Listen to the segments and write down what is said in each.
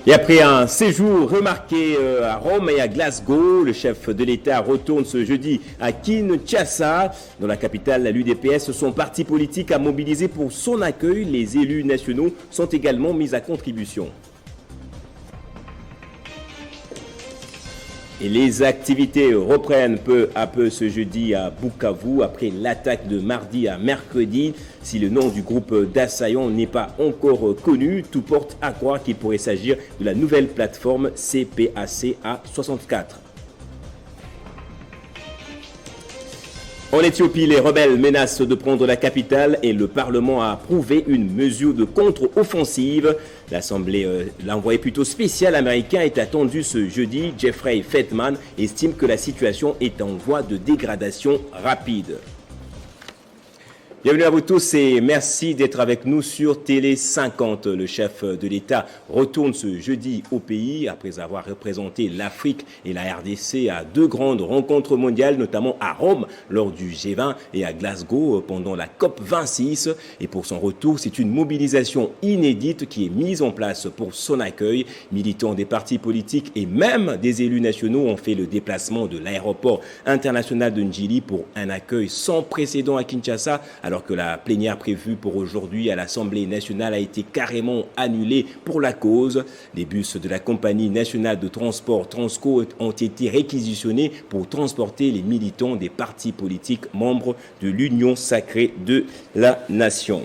Et après un séjour remarqué à Rome et à Glasgow, le chef de l'État retourne ce jeudi à Kinshasa. Dans la capitale, l'UDPS, son parti politique a mobilisé pour son accueil. Les élus nationaux sont également mis à contribution. Et les activités reprennent peu à peu ce jeudi à Bukavu après l'attaque de mardi à mercredi. Si le nom du groupe d'assaillants n'est pas encore connu, tout porte à croire qu'il pourrait s'agir de la nouvelle plateforme CPACA 64. En Éthiopie, les rebelles menacent de prendre la capitale et le Parlement a approuvé une mesure de contre-offensive. L'envoyé plutôt spécial américain est attendu ce jeudi. Jeffrey Feltman estime que la situation est en voie de dégradation rapide. Bienvenue à vous tous et merci d'être avec nous sur Télé 50. Le chef de l'État retourne ce jeudi au pays après avoir représenté l'Afrique et la RDC à deux grandes rencontres mondiales, notamment à Rome lors du G20 et à Glasgow pendant la COP 26. Et pour son retour, c'est une mobilisation inédite qui est mise en place pour son accueil. Militants des partis politiques et même des élus nationaux ont fait le déplacement de l'aéroport international de Njili pour un accueil sans précédent à Kinshasa, alors que la plénière prévue pour aujourd'hui à l'Assemblée nationale a été carrément annulée pour la cause. Les bus de la compagnie nationale de transport Transco ont été réquisitionnés pour transporter les militants des partis politiques membres de l'Union sacrée de la nation.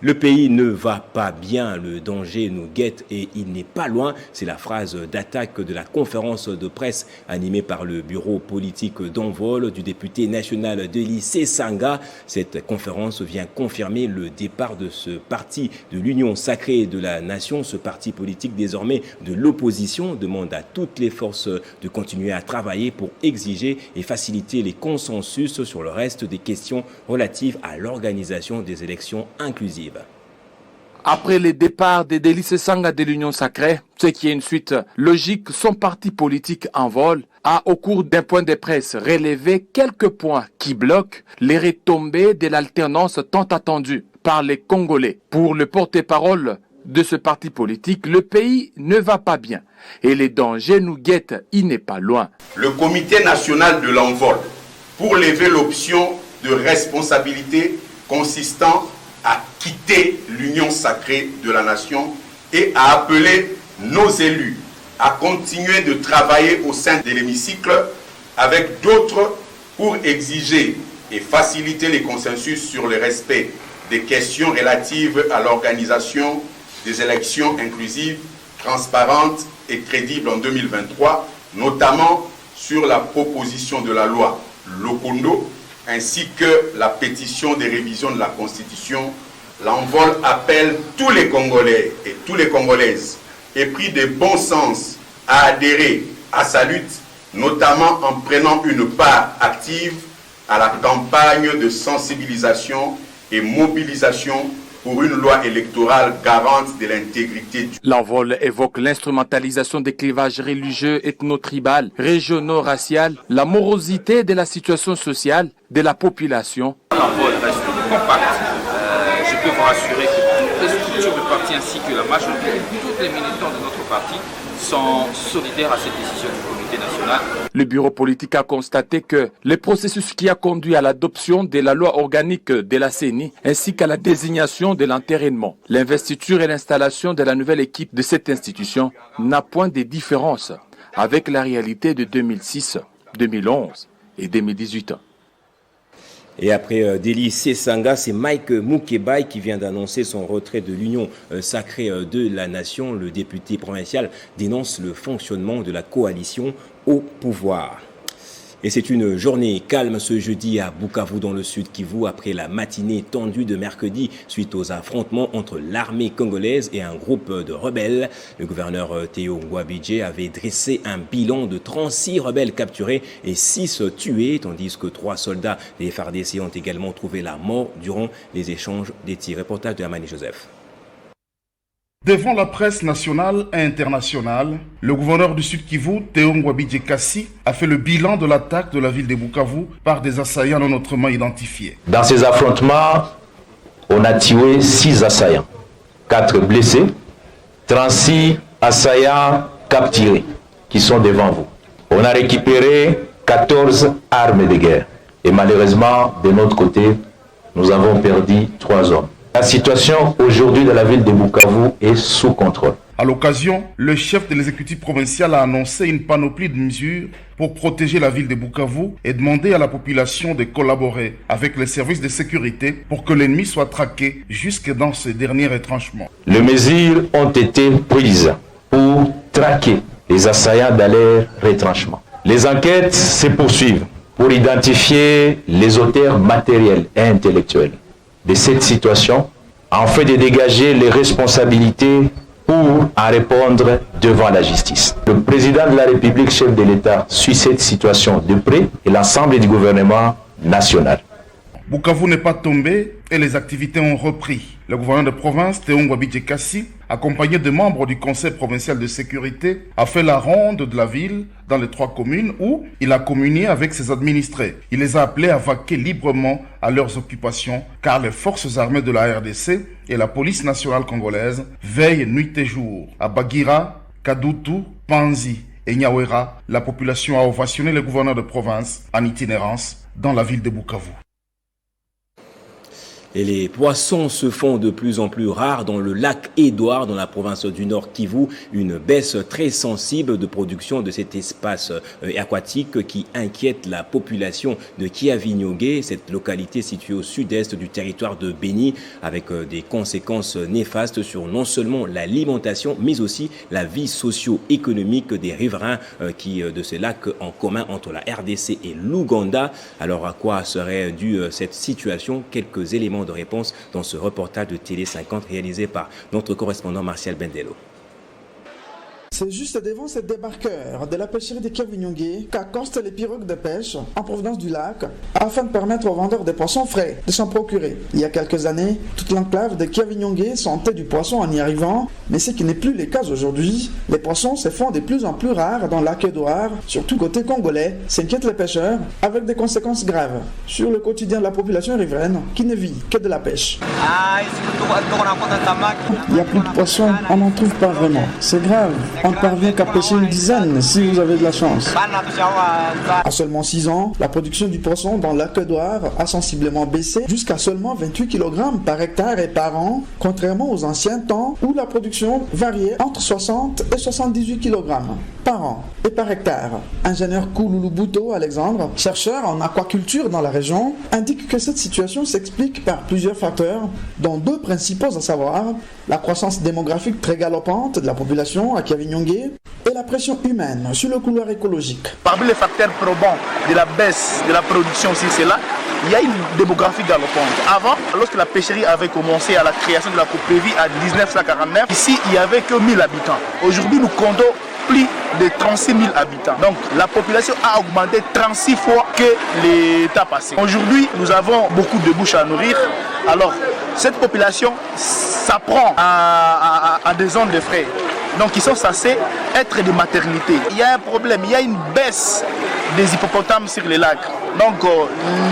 Le pays ne va pas bien, le danger nous guette et il n'est pas loin. C'est la phrase d'attaque de la conférence de presse animée par le bureau politique d'envol du député national Deli Sesanga. Cette conférence vient confirmer le départ de ce parti de l'Union sacrée de la nation. Ce parti politique désormais de l'opposition demande à toutes les forces de continuer à travailler pour exiger et faciliter les consensus sur le reste des questions relatives à l'organisation des élections inclusives. Après le départ de Deli Sesanga de l'Union sacrée, ce qui est une suite logique, son parti politique en vol a, au cours d'un point de presse, relevé quelques points qui bloquent les retombées de l'alternance tant attendue par les Congolais. Pour le porte-parole de ce parti politique, le pays ne va pas bien et les dangers nous guettent, il n'est pas loin. Le comité national de l'envol pour lever l'option de responsabilité consistant à quitter l'union sacrée de la nation et à appeler nos élus à continuer de travailler au sein de l'hémicycle avec d'autres pour exiger et faciliter les consensus sur le respect des questions relatives à l'organisation des élections inclusives, transparentes et crédibles en 2023, notamment sur la proposition de la loi Lokondo, ainsi que la pétition des révisions de la Constitution. L'envol appelle tous les Congolais et toutes les Congolaises épris de bon sens à adhérer à sa lutte, notamment en prenant une part active à la campagne de sensibilisation et mobilisation pour une loi électorale garante de l'intégrité du... L'envol évoque l'instrumentalisation des clivages religieux, ethno-tribal, régionaux, racial, la morosité de la situation sociale de la population. L'envol reste compact. Je peux vous rassurer que toutes les structures du parti ainsi que la majorité, tous les militants de notre parti sont solidaires à cette décision du comité national. Le bureau politique a constaté que le processus qui a conduit à l'adoption de la loi organique de la CENI ainsi qu'à la désignation de l'entérinement, l'investiture et l'installation de la nouvelle équipe de cette institution n'a point de différence avec la réalité de 2006, 2011 et 2018. Et après Deli Sesanga, c'est Mike Mukebai qui vient d'annoncer son retrait de l'Union sacrée de la nation. Le député provincial dénonce le fonctionnement de la coalition au pouvoir. Et c'est une journée calme ce jeudi à Bukavu dans le sud Kivu après la matinée tendue de mercredi suite aux affrontements entre l'armée congolaise et un groupe de rebelles. Le gouverneur Théo Ngouabidje avait dressé un bilan de 36 rebelles capturés et 6 tués, tandis que 3 soldats des FARDC ont également trouvé la mort durant les échanges des tirs. Reportage de Amani Joseph. Devant la presse nationale et internationale, le gouverneur du Sud Kivu, Théo Ngouabidje Kassi, a fait le bilan de l'attaque de la ville de Bukavu par des assaillants non autrement identifiés. Dans ces affrontements, on a tué 6 assaillants, 4 blessés, 36 assaillants capturés qui sont devant vous. On a récupéré 14 armes de guerre. Et malheureusement, de notre côté, nous avons perdu 3 hommes. La situation aujourd'hui de la ville de Bukavu est sous contrôle. À l'occasion, le chef de l'exécutif provincial a annoncé une panoplie de mesures pour protéger la ville de Bukavu et demander à la population de collaborer avec les services de sécurité pour que l'ennemi soit traqué jusque dans ce dernier retranchement. Les mesures ont été prises pour traquer les assaillants dans leur retranchement. Les enquêtes se poursuivent pour identifier les auteurs matériels et intellectuels de cette situation, afin de dégager les responsabilités pour en répondre devant la justice. Le président de la République, chef de l'État, suit cette situation de près et l'ensemble du gouvernement national. Bukavu n'est pas tombé et les activités ont repris. Le gouverneur de province, Théon Kassi, accompagné de membres du Conseil provincial de sécurité, a fait la ronde de la ville dans les 3 communes où il a communié avec ses administrés. Il les a appelés à vaquer librement à leurs occupations car les forces armées de la RDC et la police nationale congolaise veillent nuit et jour. À Bagira, Kadutu, Panzi et Nyawera, la population a ovationné le gouverneur de province en itinérance dans la ville de Bukavu. Et les poissons se font de plus en plus rares dans le lac Édouard, dans la province du Nord Kivu. Une baisse très sensible de production de cet espace aquatique qui inquiète la population de Kiavinyongue, cette localité située au sud-est du territoire de Béni, avec des conséquences néfastes sur non seulement l'alimentation, mais aussi la vie socio-économique des riverains de ce lac en commun entre la RDC et l'Ouganda. Alors à quoi serait due cette situation? Quelques éléments de réponse dans ce reportage de Télé 50 réalisé par notre correspondant Martial Bendelo. C'est juste devant ce débarqueur de la pêcherie de Kiavinyongue qu'accostent les pirogues de pêche en provenance du lac afin de permettre aux vendeurs de poissons frais de s'en procurer. Il y a quelques années, toute l'enclave de Kiavinyongue sentait du poisson en y arrivant, mais ce qui n'est plus le cas aujourd'hui. Les poissons se font de plus en plus rares dans le lac Édouard, surtout côté congolais, s'inquiètent les pêcheurs, avec des conséquences graves sur le quotidien de la population riveraine qui ne vit que de la pêche. Il n'y a plus de poissons, on n'en trouve pas vraiment. C'est grave. On ne parvient qu'à pêcher une dizaine si vous avez de la chance. À seulement 6 ans, la production du poisson dans le lac Édouard a sensiblement baissé jusqu'à seulement 28 kg par hectare et par an, contrairement aux anciens temps où la production variait entre 60 et 78 kg par an et par hectare. Ingénieur Kouloulou Bouto Alexandre, chercheur en aquaculture dans la région, indique que cette situation s'explique par plusieurs facteurs, dont 2 principaux à savoir la croissance démographique très galopante de la population à Kiavinyongue et la pression humaine sur le couloir écologique. Parmi les facteurs probants de la baisse de la production sur cela, il y a une démographie galopante. Avant, lorsque la pêcherie avait commencé à la création de la Copévie en 1949, ici il n'y avait que 1000 habitants. Aujourd'hui, nous comptons plus de 36 000 habitants. Donc la population a augmenté 36 fois que l'état passé. Aujourd'hui, nous avons beaucoup de bouches à nourrir. Alors, cette population s'apprend à des zones de frais. Donc, ils sont censés être des maternités. Il y a un problème, il y a une baisse des hippopotames sur les lacs. Donc,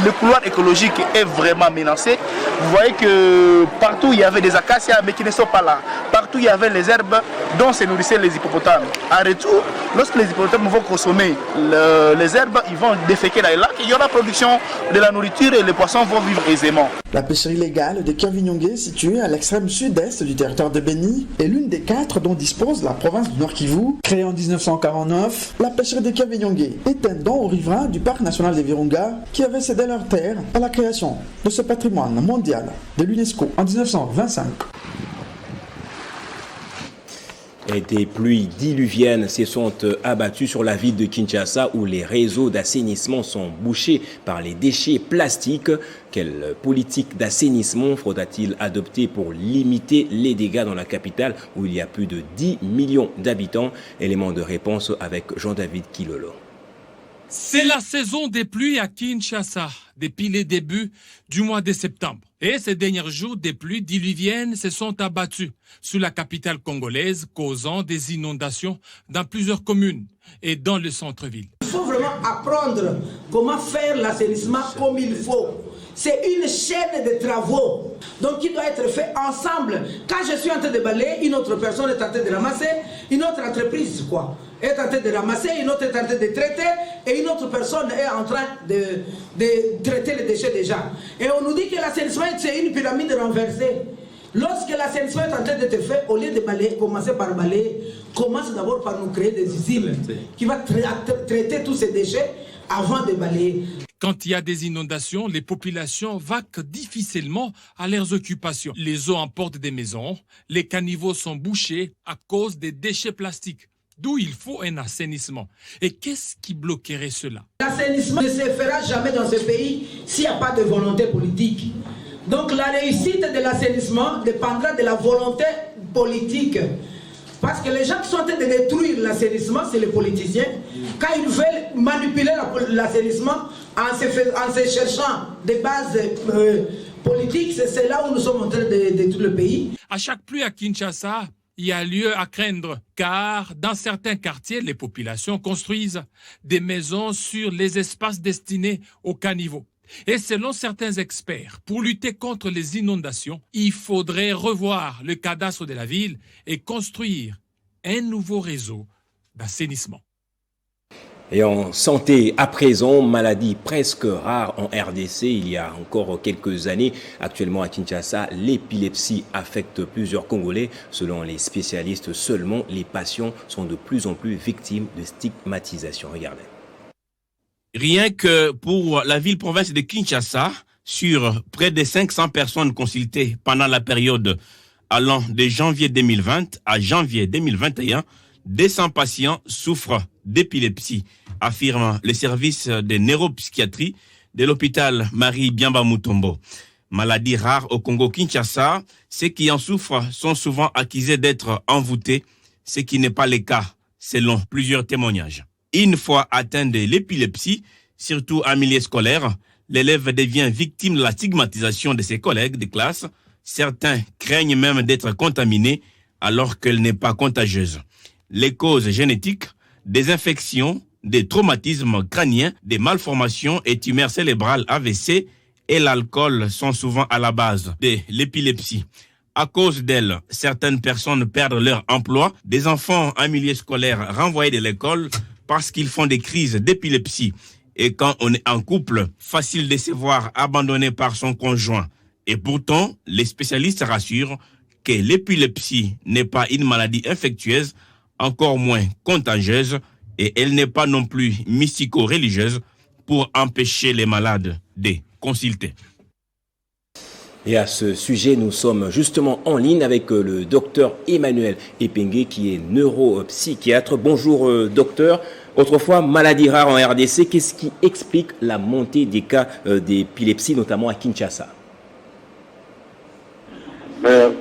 le couloir écologique est vraiment menacé. Vous voyez que partout, il y avait des acacias, mais qui ne sont pas là. Partout, il y avait les herbes dont se nourrissaient les hippopotames. En retour, lorsque les hippopotames vont consommer les herbes, ils vont déféquer dans les lacs. Il y aura production de la nourriture et les poissons vont vivre aisément. La pêcherie légale de Kiavinyongue, située à l'extrême sud-est du territoire de Béni, est l'une des 4 dont dispose la province du Nord Kivu. Créée en 1949, la pêcherie de Kiavinyongue est un don aux riverains du parc national des Virunga qui avaient cédé leurs terres à la création de ce patrimoine mondial de l'UNESCO en 1925. Et des pluies diluviennes se sont abattues sur la ville de Kinshasa où les réseaux d'assainissement sont bouchés par les déchets plastiques. Quelle politique d'assainissement faudra-t-il adopter pour limiter les dégâts dans la capitale où il y a plus de 10 millions d'habitants? Élément de réponse avec Jean-David Kilolo. C'est la saison des pluies à Kinshasa depuis les débuts du mois de septembre. Et ces derniers jours, des pluies diluviennes se sont abattues sur la capitale congolaise, causant des inondations dans plusieurs communes et dans le centre-ville. Il faut vraiment apprendre comment faire l'assainissement comme il faut. C'est une chaîne de travaux, donc qui doit être fait ensemble. Quand je suis en train de balayer, une autre personne est en train de ramasser, une autre entreprise quoi, est en train de ramasser, une autre est en train de traiter, et une autre personne est en train de traiter les déchets déjà. Et on nous dit que l'assainissement c'est une pyramide renversée. Lorsque l'assainissement est en train d'être fait, au lieu de balayer, commencer par balayer, commence d'abord par nous créer des usines qui vont traiter tous ces déchets avant de balayer. Quand il y a des inondations, les populations vaquent difficilement à leurs occupations. Les eaux emportent des maisons, les caniveaux sont bouchés à cause des déchets plastiques. D'où il faut un assainissement. Et qu'est-ce qui bloquerait cela? L'assainissement ne se fera jamais dans ce pays s'il n'y a pas de volonté politique. Donc la réussite de l'assainissement dépendra de la volonté politique. Parce que les gens qui sont en train de détruire l'assainissement, c'est les politiciens. Quand ils veulent manipuler l'assainissement en se cherchant des bases politiques, c'est là où nous sommes en train de détruire le pays. À chaque pluie à Kinshasa, il y a lieu à craindre, car dans certains quartiers, les populations construisent des maisons sur les espaces destinés aux caniveaux. Et selon certains experts, pour lutter contre les inondations, il faudrait revoir le cadastre de la ville et construire un nouveau réseau d'assainissement. Et en santé, à présent, maladie presque rare en RDC. Il y a encore quelques années, actuellement à Kinshasa, l'épilepsie affecte plusieurs Congolais. Selon les spécialistes, seulement les patients sont de plus en plus victimes de stigmatisation. Regardez. Rien que pour la ville-province de Kinshasa, sur près de 500 personnes consultées pendant la période allant de janvier 2020 à janvier 2021, 200 patients souffrent d'épilepsie, affirme le service de neuropsychiatrie de l'hôpital Marie Biamba Mutombo. Maladie rare au Congo-Kinshasa, ceux qui en souffrent sont souvent accusés d'être envoûtés, ce qui n'est pas le cas, selon plusieurs témoignages. Une fois atteint de l'épilepsie, surtout en milieu scolaire, l'élève devient victime de la stigmatisation de ses collègues de classe. Certains craignent même d'être contaminés alors qu'elle n'est pas contagieuse. Les causes génétiques, des infections, des traumatismes crâniens, des malformations et tumeurs cérébrales AVC et l'alcool sont souvent à la base de l'épilepsie. À cause d'elle, certaines personnes perdent leur emploi. Des enfants en milieu scolaire renvoyés de l'école parce qu'ils font des crises d'épilepsie. Et quand on est en couple, facile de se voir abandonné par son conjoint. Et pourtant, les spécialistes rassurent que l'épilepsie n'est pas une maladie infectieuse, encore moins contagieuse, et elle n'est pas non plus mystico-religieuse pour empêcher les malades de consulter. Et à ce sujet, nous sommes justement en ligne avec le docteur Emmanuel Epengue, qui est neuropsychiatre. Bonjour docteur. Autrefois, maladie rare en RDC, qu'est-ce qui explique la montée des cas d'épilepsie, notamment à Kinshasa?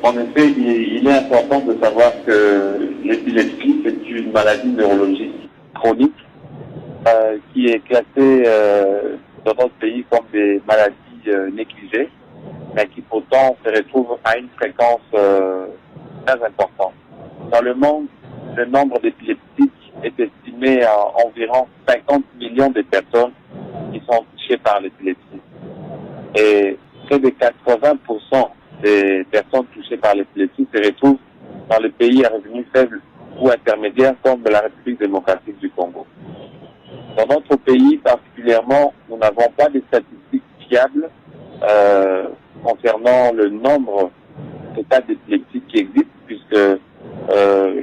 En effet, il est important de savoir que l'épilepsie, c'est une maladie neurologique chronique qui est classée dans notre pays comme des maladies négligées, mais qui pourtant se retrouvent à une fréquence très importante. Dans le monde, le nombre d'épileptiques est estimé à environ 50 millions de personnes qui sont touchées par l'épilepsie. Et près de 80% des personnes touchées par l'épilepsie se retrouvent dans les pays à revenus faibles ou intermédiaires comme la République démocratique du Congo. Dans notre pays particulièrement, nous n'avons pas de statistiques fiables concernant le nombre de cas d'épilepsie qui existent, puisque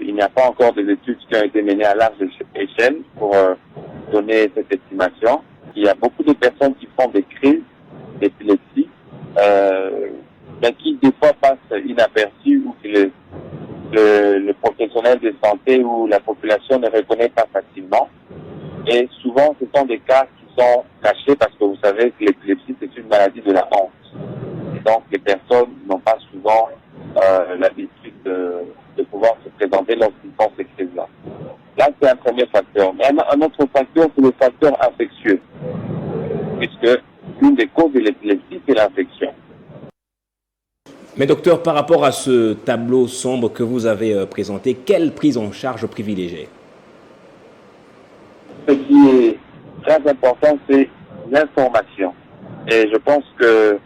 il n'y a pas encore des études qui ont été menées à large échelle pour donner cette estimation. Il y a beaucoup de personnes qui font des crises d'épilepsie, mais qui des fois passent inaperçues ou que le professionnel de santé ou la population ne reconnaît pas facilement. Et souvent, ce sont des cas qui sont cachés parce que vous savez que l'épilepsie, c'est une maladie de la honte. Et donc, les personnes n'ont pas souvent l'habitude de pouvoir se présenter lorsqu'ils font ces crises-là. Là, c'est un premier facteur. Mais un autre facteur, c'est le facteur infectieux, puisque l'une des causes de l'épilepsie, c'est l'infection. Mais docteur, par rapport à ce tableau sombre que vous avez présenté, quelle prise en charge privilégiée? Ce qui est très important, c'est l'information. Et je pense que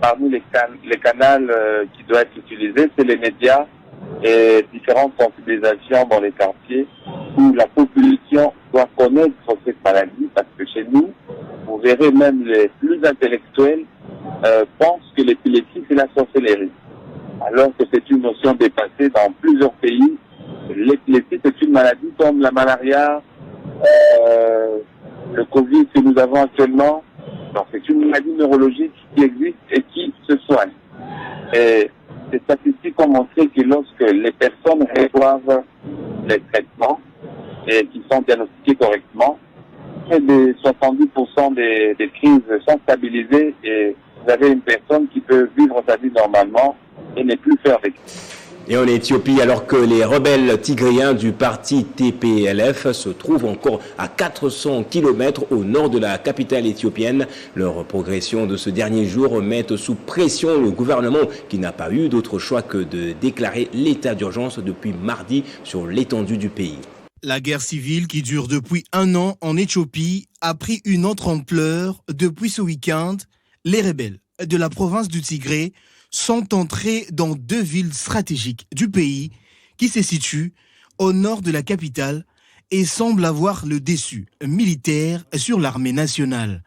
parmi les canaux qui doivent être utilisés, c'est les médias et différentes sensibilisations dans les quartiers où la population doit connaître cette maladie, parce que chez nous, vous verrez même les plus intellectuels pensent que l'épilepsie c'est la sorcellerie, alors que c'est une notion dépassée dans plusieurs pays. L'épilepsie c'est une maladie comme la malaria, le Covid que nous avons actuellement. Donc c'est une maladie neurologique qui existe et qui se soigne. Et ces statistiques ont montré que lorsque les personnes reçoivent les traitements et qui sont diagnostiqués correctement, près de 70% des crises sont stabilisées et vous avez une personne qui peut vivre sa vie normalement et ne plus faire des crises. Et en Éthiopie, alors que les rebelles tigréens du parti TPLF se trouvent encore à 400 km au nord de la capitale éthiopienne, leur progression de ce dernier jour met sous pression le gouvernement qui n'a pas eu d'autre choix que de déclarer l'état d'urgence depuis mardi sur l'étendue du pays. La guerre civile qui dure depuis 1 an en Éthiopie a pris une autre ampleur depuis ce week-end. Les rebelles de la province du Tigré sont entrés dans 2 villes stratégiques du pays qui se situent au nord de la capitale et semblent avoir le dessus militaire sur l'armée nationale.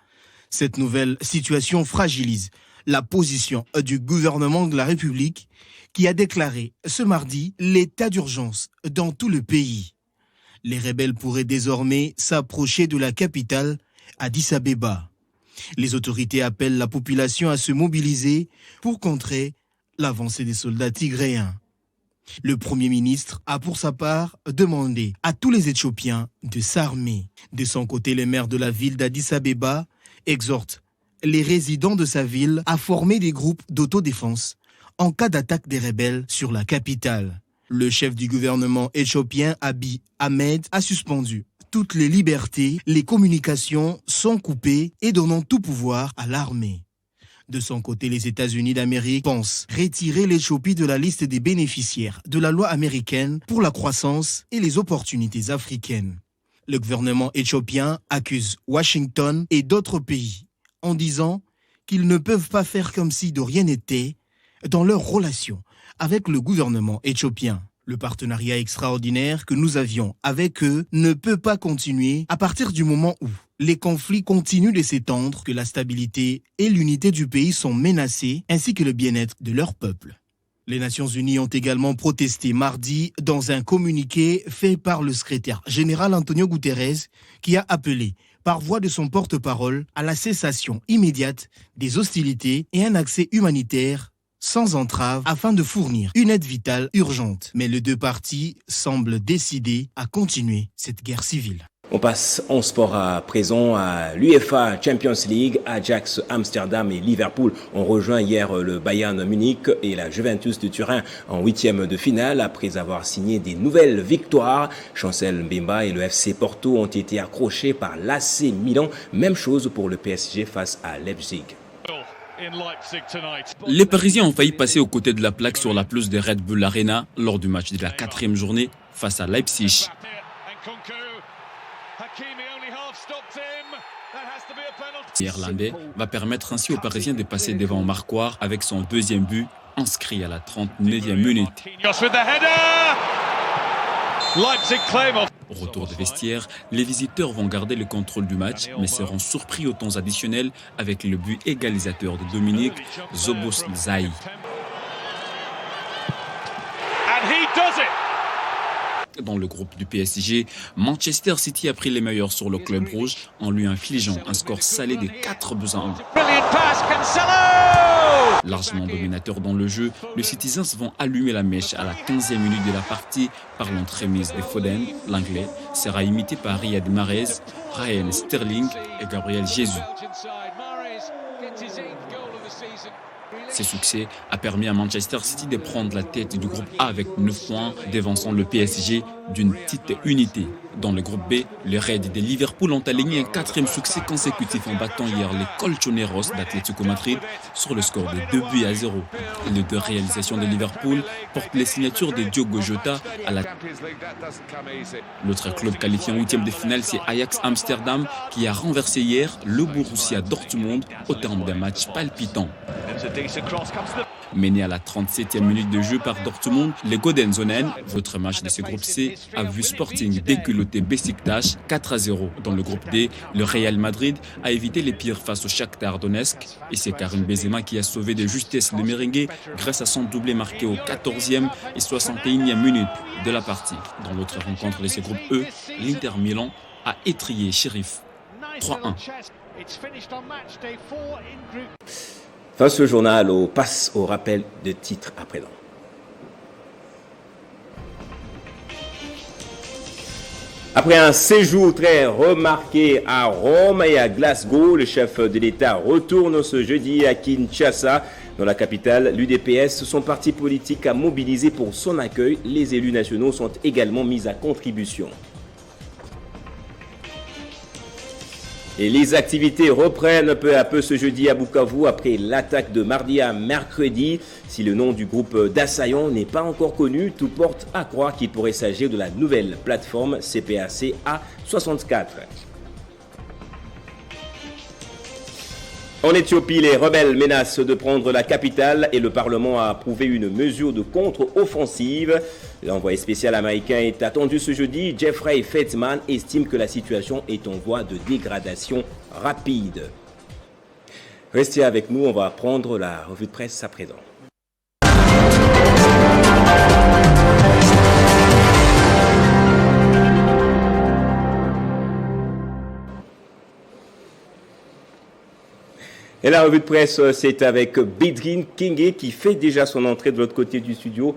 Cette nouvelle situation fragilise la position du gouvernement de la République qui a déclaré ce mardi l'état d'urgence dans tout le pays. Les rebelles pourraient désormais s'approcher de la capitale, Addis Abeba. Les autorités appellent la population à se mobiliser pour contrer l'avancée des soldats tigréens. Le Premier ministre a pour sa part demandé à tous les Éthiopiens de s'armer. De son côté, le maire de la ville d'Addis Abeba exhorte les résidents de sa ville à former des groupes d'autodéfense en cas d'attaque des rebelles sur la capitale. Le chef du gouvernement éthiopien, Abiy Ahmed, a suspendu toutes les libertés, les communications sont coupées et donnant tout pouvoir à l'armée. De son côté, les États-Unis d'Amérique pensent retirer l'Éthiopie de la liste des bénéficiaires de la loi américaine pour la croissance et les opportunités africaines. Le gouvernement éthiopien accuse Washington et d'autres pays en disant qu'ils ne peuvent pas faire comme si de rien n'était dans leurs relations avec le gouvernement éthiopien. Le partenariat extraordinaire que nous avions avec eux ne peut pas continuer à partir du moment où les conflits continuent de s'étendre, que la stabilité et l'unité du pays sont menacées, ainsi que le bien-être de leur peuple. Les Nations Unies ont également protesté mardi dans un communiqué fait par le secrétaire général Antonio Guterres, qui a appelé par voie de son porte-parole à la cessation immédiate des hostilités et un accès humanitaire sans entrave afin de fournir une aide vitale urgente. Mais les 2 parties semblent décidées à continuer cette guerre civile. On passe en sport à présent à l'UEFA Champions League. Ajax Amsterdam et Liverpool ont rejoint hier le Bayern Munich et la Juventus de Turin en 8e de finale après avoir signé des nouvelles victoires. Chancel Mbemba et le FC Porto ont été accrochés par l'AC Milan. Même chose pour le PSG face à Leipzig. Les Parisiens ont failli passer aux côtés de la plaque sur la pelouse de Red Bull Arena lors du match de la 4e journée face à Leipzig. L'Irlandais va permettre ainsi aux Parisiens de passer devant Marquardt avec son 2e but inscrit à la 39e minute. Au retour des vestiaires, les visiteurs vont garder le contrôle du match, mais seront surpris au temps additionnel avec le but égalisateur de Dominique Szoboszlai. Dans le groupe du PSG, Manchester City a pris les meilleurs sur le club rouge en lui infligeant un score salé de 4-1. Largement dominateur dans le jeu, les Citizens vont allumer la mèche à la 15e minute de la partie par l'entremise de Foden. L'anglais sera imité par Riyad Mahrez, Raheem Sterling et Gabriel Jesus. Ce succès a permis à Manchester City de prendre la tête du groupe A avec 9 points, devançant le PSG d'une petite unité. Dans le groupe B, les Reds de Liverpool ont aligné un 4e succès consécutif en battant hier les Colchoneros d'Atlético Madrid sur le score de 2-0. Les 2 réalisations de Liverpool portent les signatures de Diogo Jota à la... L'autre club qualifié en 8e de finale, c'est Ajax Amsterdam qui a renversé hier le Borussia Dortmund au terme d'un match palpitant. Mené à la 37e minute de jeu par Dortmund, les Golden Zonen, votre match de ce groupe C, a vu Sporting déculotter Beşiktaş 4-0. Dans le groupe D, le Real Madrid a évité les pires face au Shakhtar Donetsk. Et c'est Karim Benzema qui a sauvé de justesse le merengue grâce à son doublé marqué au 14e et 61e minute de la partie. Dans l'autre rencontre de ce groupe E, l'Inter Milan a étrié Sheriff 3-1. Fin ce journal, on passe au rappel de titres à présent. Après un séjour très remarqué à Rome et à Glasgow, le chef de l'État retourne ce jeudi à Kinshasa. Dans la capitale, l'UDPS, son parti politique, a mobilisé pour son accueil. Les élus nationaux sont également mis à contribution. Et les activités reprennent peu à peu ce jeudi à Bukavu après l'attaque de mardi à mercredi. Si le nom du groupe d'assaillants n'est pas encore connu, tout porte à croire qu'il pourrait s'agir de la nouvelle plateforme CPAC A64. En Éthiopie, les rebelles menacent de prendre la capitale et le Parlement a approuvé une mesure de contre-offensive. L'envoyé spécial américain est attendu ce jeudi. Jeffrey Feltman estime que la situation est en voie de dégradation rapide. Restez avec nous, on va prendre la revue de presse à présent. Et la revue de presse, c'est avec Bédrine Kenge qui fait déjà son entrée de l'autre côté du studio.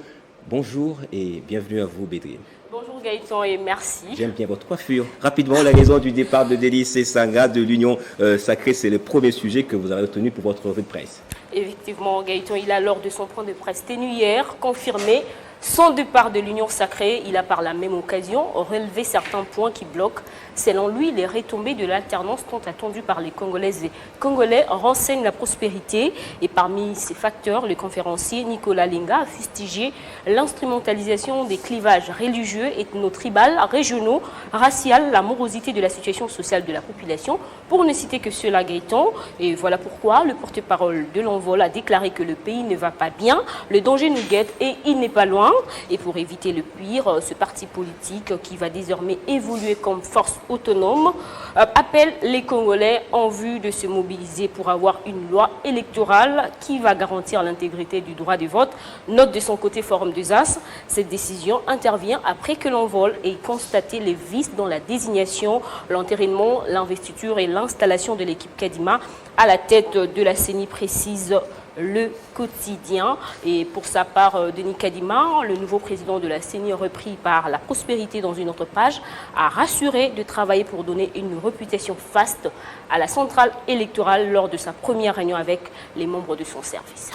Bonjour et bienvenue à vous, Bédrine. Bonjour Gaëtan et merci. J'aime bien votre coiffure. Rapidement, la raison du départ de Délice Esanga de l'Union Sacrée, c'est le premier sujet que vous avez retenu pour votre revue de presse. Effectivement, Gaëtan, il a lors de son point de presse tenu hier confirmé son départ de l'Union Sacrée. Il a par la même occasion relevé certains points qui bloquent. Selon lui, les retombées de l'alternance tant attendues par les Congolaises et Congolais renseignent la prospérité. Et parmi ces facteurs, le conférencier Nicolas Linga a fustigé l'instrumentalisation des clivages religieux, ethno-tribales, régionaux, raciales, la morosité de la situation sociale de la population, pour ne citer que cela, Gaëtan. Et voilà pourquoi le porte-parole de l'Envol a déclaré que le pays ne va pas bien, le danger nous guette et il n'est pas loin. Et pour éviter le pire, ce parti politique qui va désormais évoluer comme force autonome appelle les Congolais en vue de se mobiliser pour avoir une loi électorale qui va garantir l'intégrité du droit de vote. Note de son côté Forum des As, cette décision intervient après que l'Envol ait constaté les vices dans la désignation, l'entérinement, l'investiture et l'installation de l'équipe Kadima à la tête de la CENI, précise le quotidien. Et pour sa part, Denis Kadima, le nouveau président de la CENI, repris par la prospérité dans une autre page, a rassuré de travailler pour donner une réputation faste à la centrale électorale lors de sa première réunion avec les membres de son service.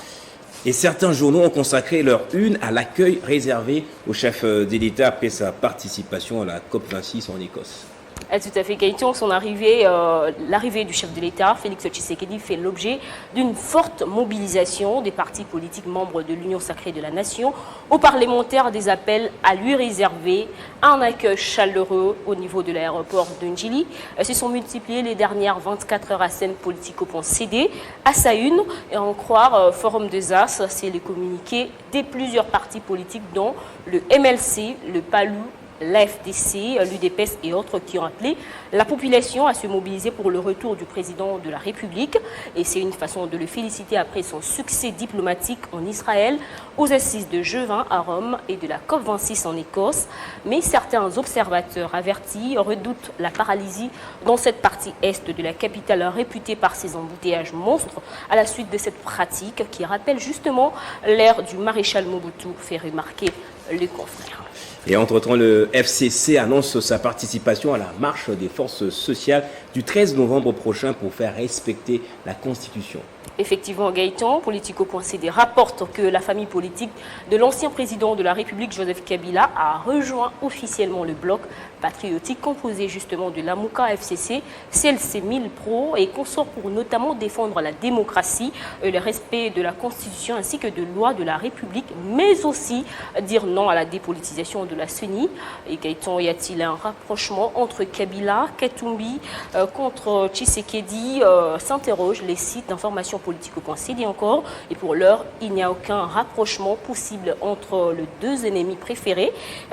Et certains journaux ont consacré leur une à l'accueil réservé au chef de l'État après sa participation à la COP26 en Écosse. Tout à fait, Gaëtan. L'arrivée du chef de l'État, Félix Tshisekedi, fait l'objet d'une forte mobilisation des partis politiques membres de l'Union Sacrée de la Nation. Aux parlementaires, des appels à lui réserver un accueil chaleureux au niveau de l'aéroport de Njili. Se sont multipliées les dernières 24 heures à scène politico-CD. À sa une, et en croire Forum des As, c'est le communiqué des plusieurs partis politiques dont le MLC, le PALU, l'AFDC, l'UDPS et autres qui ont appelé la population à se mobiliser pour le retour du président de la République. Et c'est une façon de le féliciter après son succès diplomatique en Israël, aux assises de G20 à Rome et de la COP26 en Écosse. Mais certains observateurs avertis redoutent la paralysie dans cette partie est de la capitale réputée par ses embouteillages monstres à la suite de cette pratique qui rappelle justement l'ère du maréchal Mobutu, fait remarquer le confrère. Et entre-temps, le FCC annonce sa participation à la marche des forces sociales du 13 novembre prochain pour faire respecter la Constitution. Effectivement, Gaëtan, Politico.cd rapporte que la famille politique de l'ancien président de la République, Joseph Kabila, a rejoint officiellement le bloc patriotique composé justement de l'AMUCA FCC, CLC 1000 Pro et consorts pour notamment défendre la démocratie, le respect de la Constitution ainsi que de lois de la République, mais aussi dire non à la dépolitisation de la CENI. Et Gaëtan, y a-t-il un rapprochement entre Kabila, Katumbi contre Tshisekedi s'interroge les sites d'information politico.cd encore. Et pour l'heure, il n'y a aucun rapprochement possible entre les deux ennemis préférés.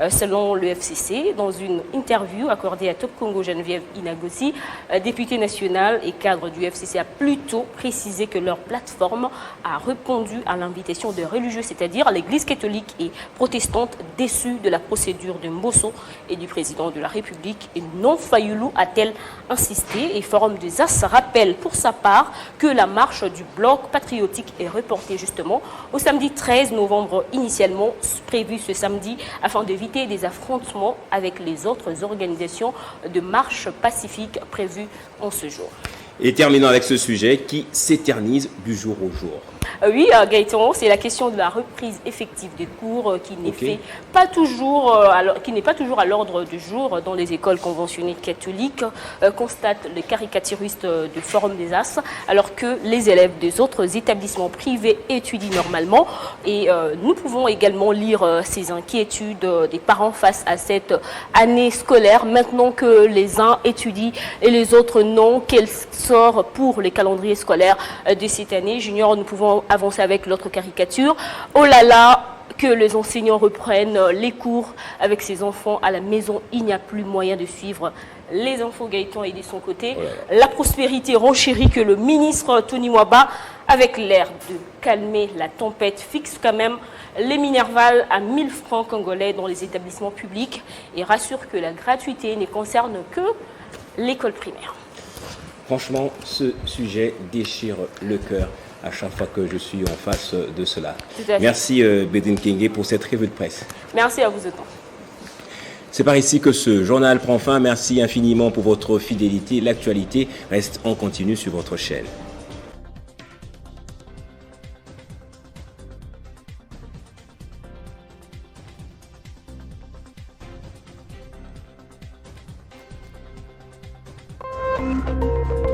Selon le FCC, dans une interview accordée à Top Congo, Geneviève Inagosi, députée nationale et cadre du FCC, a plutôt précisé que leur plateforme a répondu à l'invitation de religieux, c'est-à-dire l'Église catholique et protestante, déçue de la procédure de Mbosso et du président de la République. Et non Fayoulou a-t-elle insisté. Et Forum des As rappelle pour sa part que la marche du bloc patriotique est reportée justement au samedi 13 novembre, initialement prévu ce samedi, afin d'éviter des affrontements avec les autres organisations de marche pacifique prévues en ce jour. Et terminons avec ce sujet qui s'éternise du jour au jour. Oui, Gaëtan, c'est la question de la reprise effective des cours qui n'est pas toujours à l'ordre du jour dans les écoles conventionnées catholiques, constate le caricaturiste du Forum des As, alors que les élèves des autres établissements privés étudient normalement. Et nous pouvons également lire ces inquiétudes des parents face à cette année scolaire, maintenant que les uns étudient et les autres non. Quel sort pour les calendriers scolaires de cette année? Junior, nous pouvons avancer avec l'autre caricature. Oh là là, que les enseignants reprennent les cours avec ses enfants à la maison. Il n'y a plus moyen de suivre les infos. Gaëtan est de son côté. La prospérité renchérit que le ministre Tony Mwaba, avec l'air de calmer la tempête, fixe quand même les minervales à 1000 francs congolais dans les établissements publics et rassure que la gratuité ne concerne que l'école primaire. Franchement, ce sujet déchire le cœur à chaque fois que je suis en face de cela. Merci Bédine Kenge pour cette revue de presse. Merci à vous autant. C'est par ici que ce journal prend fin. Merci infiniment pour votre fidélité. L'actualité reste en continu sur votre chaîne.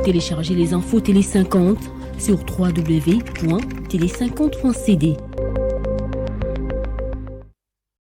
Téléchargez les infos Télé 50 sur www.télé50.cd.